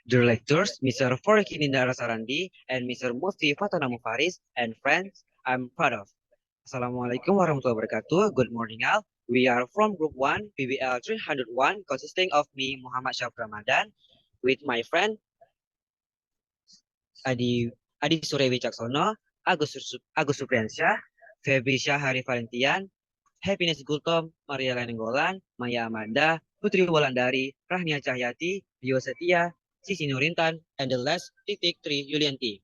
Dear lectures, Mr. Forekinindara Sarandi and Mr. Mufti Fatana Mufaris and friends I'm proud of. Assalamualaikum warahmatullahi wabarakatuh. Good morning all. We are from Group 1, PBL 301, consisting of me, Muhammad Syafri Ramadan, with my friend Adi Adi Surya Wicaksono, Agus Supriyansyah, Febri Syahari Valentian, Happiness Gultom, Maria Lenenggolan, Maya Amanda, Putri Wulandari, Rahnia Cahyati, Dio Setia, Sisi Nurintan, and the last Titik Tri Yulianti.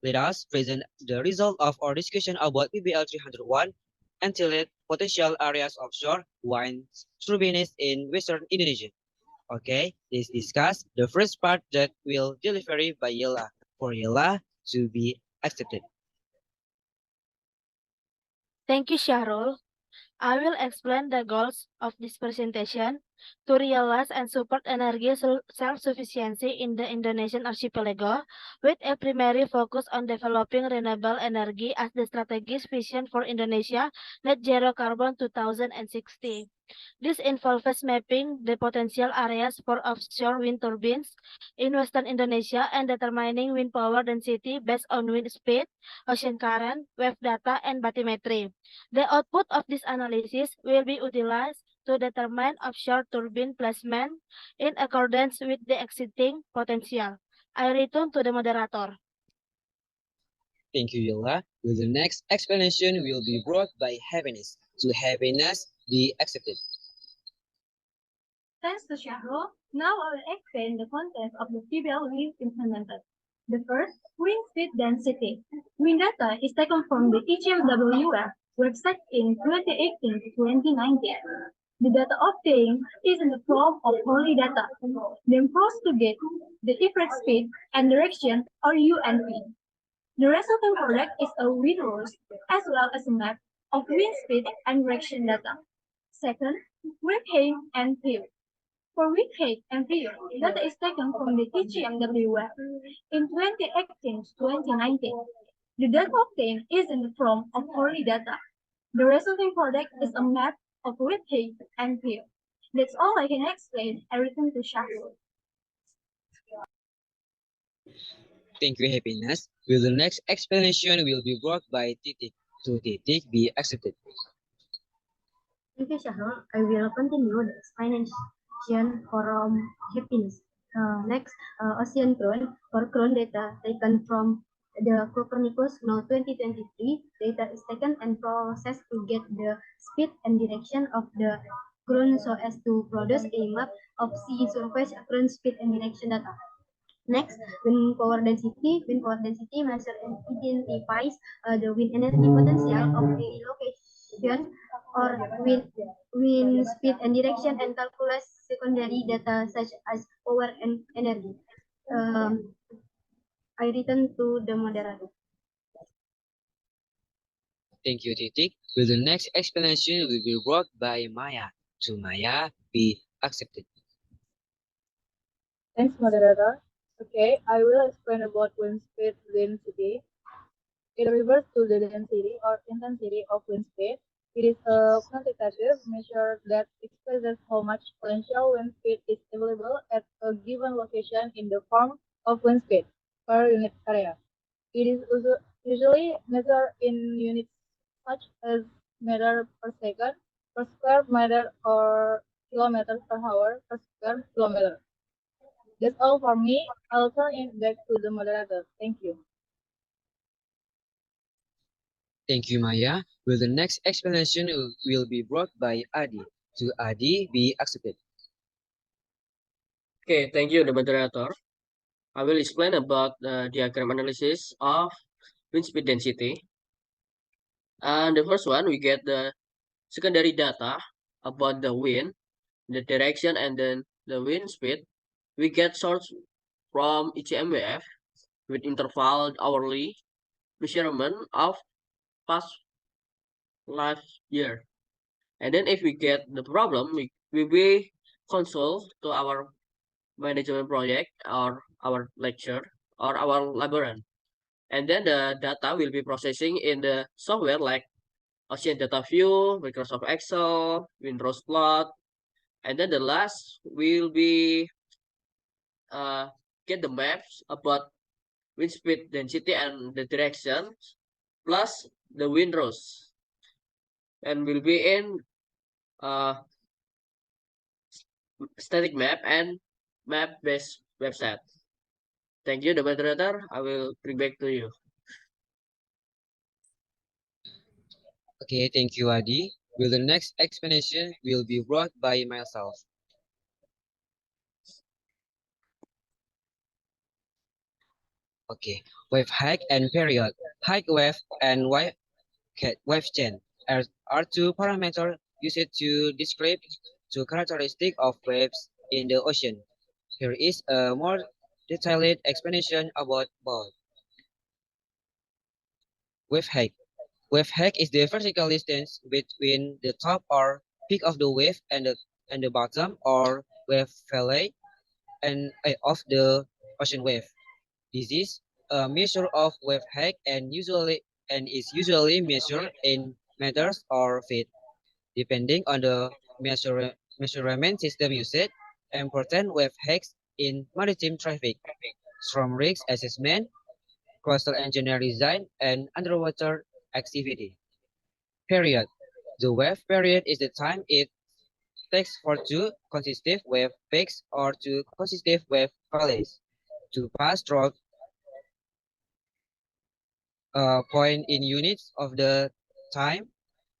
Let us present the result of our discussion about PBL 301 entitled Potential Areas Offshore Wind Turbines in Western Indonesia. Okay, let's discuss the first part that will delivery by Yela for Yela to be accepted. Thank you, Shahrul. I will explain the goals of this presentation to realize and support energy self-sufficiency in the Indonesian archipelago, with a primary focus on developing renewable energy as the strategic vision for Indonesia net zero carbon 2060. This involves mapping the potential areas for offshore wind turbines in western Indonesia and determining wind power density based on wind speed, ocean current, wave data, and bathymetry. The output of this analysis will be utilized to determine offshore turbine placement in accordance with the existing potential. I return to the moderator. Thank you, Yela. With the next explanation will be brought by Happiness. To Happiness be accepted. Thanks to Shahrul, now I will explain the content of the PBL we implemented. The first, wind speed density. Wind data is taken from the ECMWF website in 2018 to 2019. The data obtained is in the form of hourly data, then processed to get the effect speed and direction or UNP. The resulting product is a wind rules as well as a map of wind speed and direction data. Second, wind height and view. For wind height and view, data is taken from the ECMWF in 2018 to 2019. The data obtained is in the form of hourly data. The resulting product is a map of wind height and view. That's all I can explain. I return to Shahrul. Thank you, Happiness. With the next explanation will be brought by Titik. To Titik be accepted. Thank you, Shahrul. I will continue the explanation from Happiness. Next, ocean current data taken from the Copernicus Node 2023 data is taken and processed to get the speed and direction of the current so as to produce a map of sea surface current speed and direction data. Next, wind power density. Wind power density measures and identifies the wind energy potential of a location or wind speed and direction and calculate secondary data such as power and energy. I return to the moderator. Thank you, Titik. With the next explanation will be brought by Maya. To Maya be accepted. Thanks, moderator. Okay, I will explain about wind speed density. It refers to the density or intensity of wind speed. It is a quantitative measure that expresses how much potential wind speed is available at a given location in the form of wind speed per unit area. It is usually measured in units such as meter per second, per square meter, or kilometers per hour per square kilometer. That's all for me. I'll turn it back to the moderator. Thank you. Thank you, Maya. With the next explanation will be brought by Adi. To Adi be accepted. Okay, thank you, the moderator. I will explain about the diagram analysis of wind speed density. And the first one, we get the secondary data about the wind, the direction, and then the wind speed. We get source from ECMWF with interval hourly measurement of past last year. And then if we get the problem, we will consult to our management project or our lecture or our librarian. And then the data will be processing in the software like Ocean Data View, Microsoft Excel, Windows Plot. And then the last will be get the maps about wind speed density and the direction, plus the wind rows, and will be in uh, static map and map-based website. Thank you, the moderator. I will bring back to you. Okay, thank you, Adi. Will the next explanation will be brought by myself. Okay, wave height and period. Height wave and wave change are two parameters used to describe two characteristics of waves in the ocean. Here is a more detailed explanation about both. Wave height. Wave height is the vertical distance between the top or peak of the wave and the bottom or wave valley of the ocean wave. This is a measure of wave height and is usually measured in meters or feet, depending on the measurement system used. Important wave heights in maritime traffic, storm risk assessment, coastal engineer design, and underwater activity. Period. The wave period is the time it takes for two consecutive wave peaks or two consecutive wave valleys to pass through a point in units of the time,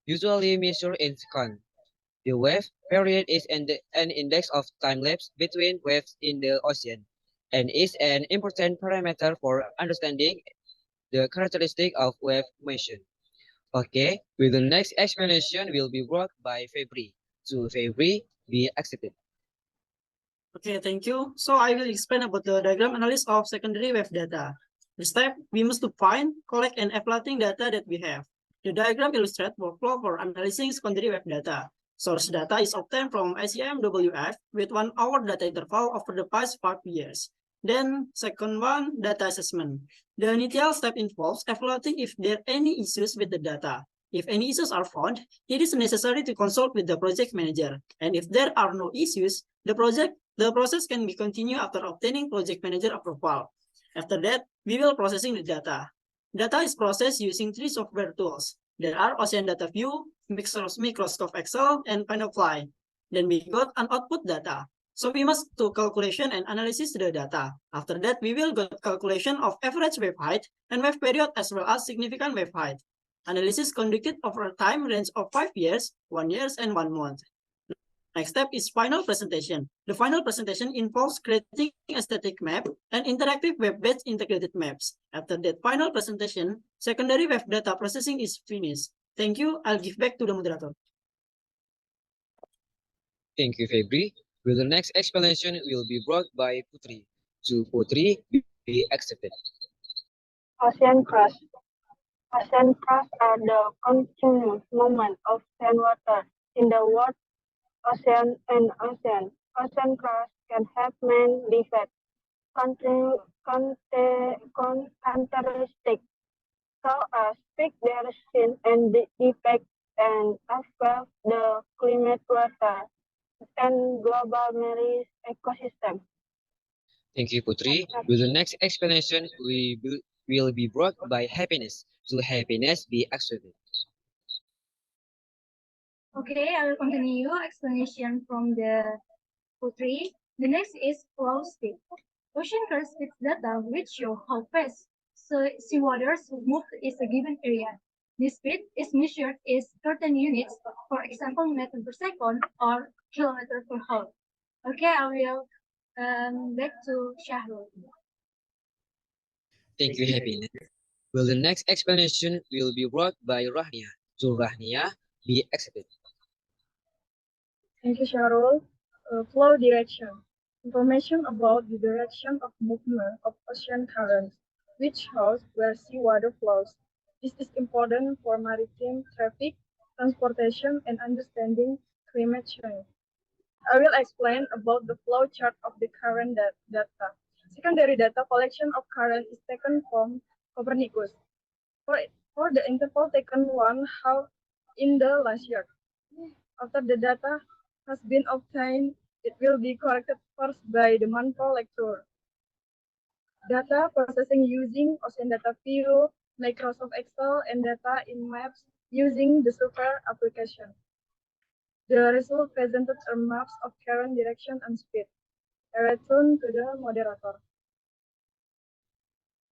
usually measured in seconds. The wave period is an index of time lapse between waves in the ocean and is an important parameter for understanding the characteristic of wave motion. Okay, with the next explanation will be brought by Febri. So Febri, be accepted. Okay, thank you. So I will explain about the diagram analysis of secondary wave data. The step we must to find, collect, and evaluating data that we have. The diagram illustrates workflow for analyzing secondary wave data. Source data is obtained from ICMWF with 1 hour data interval over the past 5 years. Then, second one, data assessment. The initial step involves evaluating if there are any issues with the data. If any issues are found, it is necessary to consult with the project manager. And if there are no issues, the process can be continued after obtaining project manager approval. After that, we will processing the data. Data is processed using 3 software tools. There are Ocean Data View, Microsoft Excel, and Panoply. Then we got an output data. So we must do calculation and analysis the data. After that, we will get calculation of average wave height and wave period as well as significant wave height. Analysis conducted over a time range of 5 years, 1 year, and 1 month. Next step is final presentation. The final presentation involves creating a static map and interactive web-based integrated maps. After that final presentation, secondary web data processing is finished. Thank you. I'll give back to the moderator. Thank you, Febri. With the next explanation will be brought by Putri. To Putri, be accepted. Ocean crust. Ocean crust are the continuous movement of seawater in the world ocean and ocean. Ocean crust can have many different characteristics, so as peak direction and the effect and affect the climate, water, and global marine ecosystem. Thank you, Putri. With the next explanation will be brought by Happiness. To Happiness, be accepted. Okay, I will continue explanation from the Putri. The next is flow speed. Ocean current speed data which show how fast seawater move in a given area. This speed is measured in certain units, for example, meter per second or kilometer per hour. Okay, I will back to Shahrul. Thank you, Happiness. Well, the next explanation will be brought by Rahnia. To Rahnia, be accepted. Thank you, Shahrul. Flow direction. Information about the direction of movement of ocean currents, which shows where seawater flows. This is important for maritime traffic, transportation, and understanding climate change. I will explain about the flow chart of the current data. Secondary data collection of current is taken from Copernicus. For the interval taken 1 half in the last year. After the data has been obtained, it will be corrected first by the manual lecture. data processing using Ocean Data View, Microsoft Excel, and data in maps using the Super application. The result presented are maps of current direction and speed. I return to the moderator.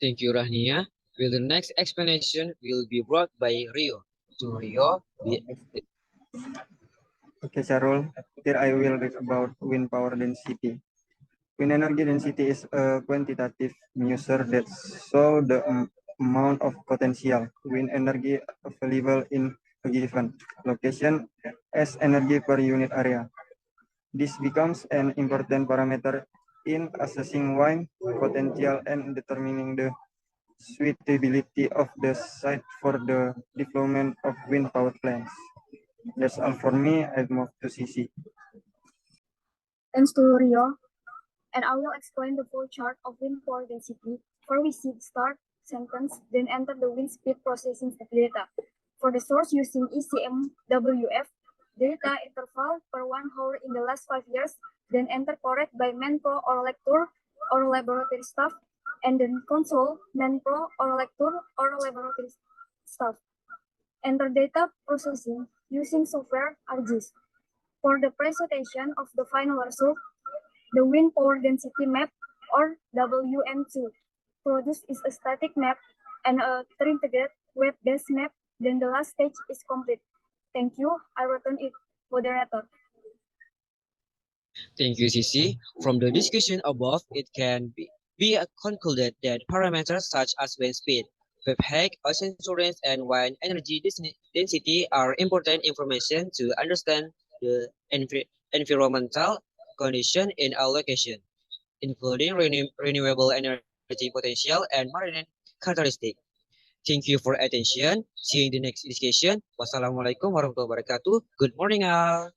Thank you, Rahnia. Will the next explanation will be brought by Rio. To Rio, Okay, Syarul, here I will read about wind power density. Wind energy density is a quantitative measure that shows the amount of potential wind energy available in a given location as energy per unit area. This becomes an important parameter in assessing wind potential and determining the suitability of the site for the deployment of wind power plants. That's all for me. I move to CC. Thanks to Rio, and I will explain the full chart of wind power density. For we see start sentence, then enter the wind speed processing data. For the source using ECMWF, data interval per 1 hour in the last 5 years, then enter correct by MANPRO or lecture or laboratory staff, and then console MANPRO or lecture or laboratory staff. Enter data processing using software ArcGIS. For the presentation of the final result, the wind power density map or WM2 produced is a static map and a integrated web-based map. Then the last stage is complete. Thank you. I return it, moderator. thank you, Cici. From the discussion above, it can be concluded that parameters such as wind speed, wave height, ocean currents, and wind energy density are important information to understand the environmental condition in our location, including renewable energy potential and marine characteristic. Thank you for attention. See you in the next discussion. Wassalamualaikum warahmatullahi wabarakatuh. Good morning, all.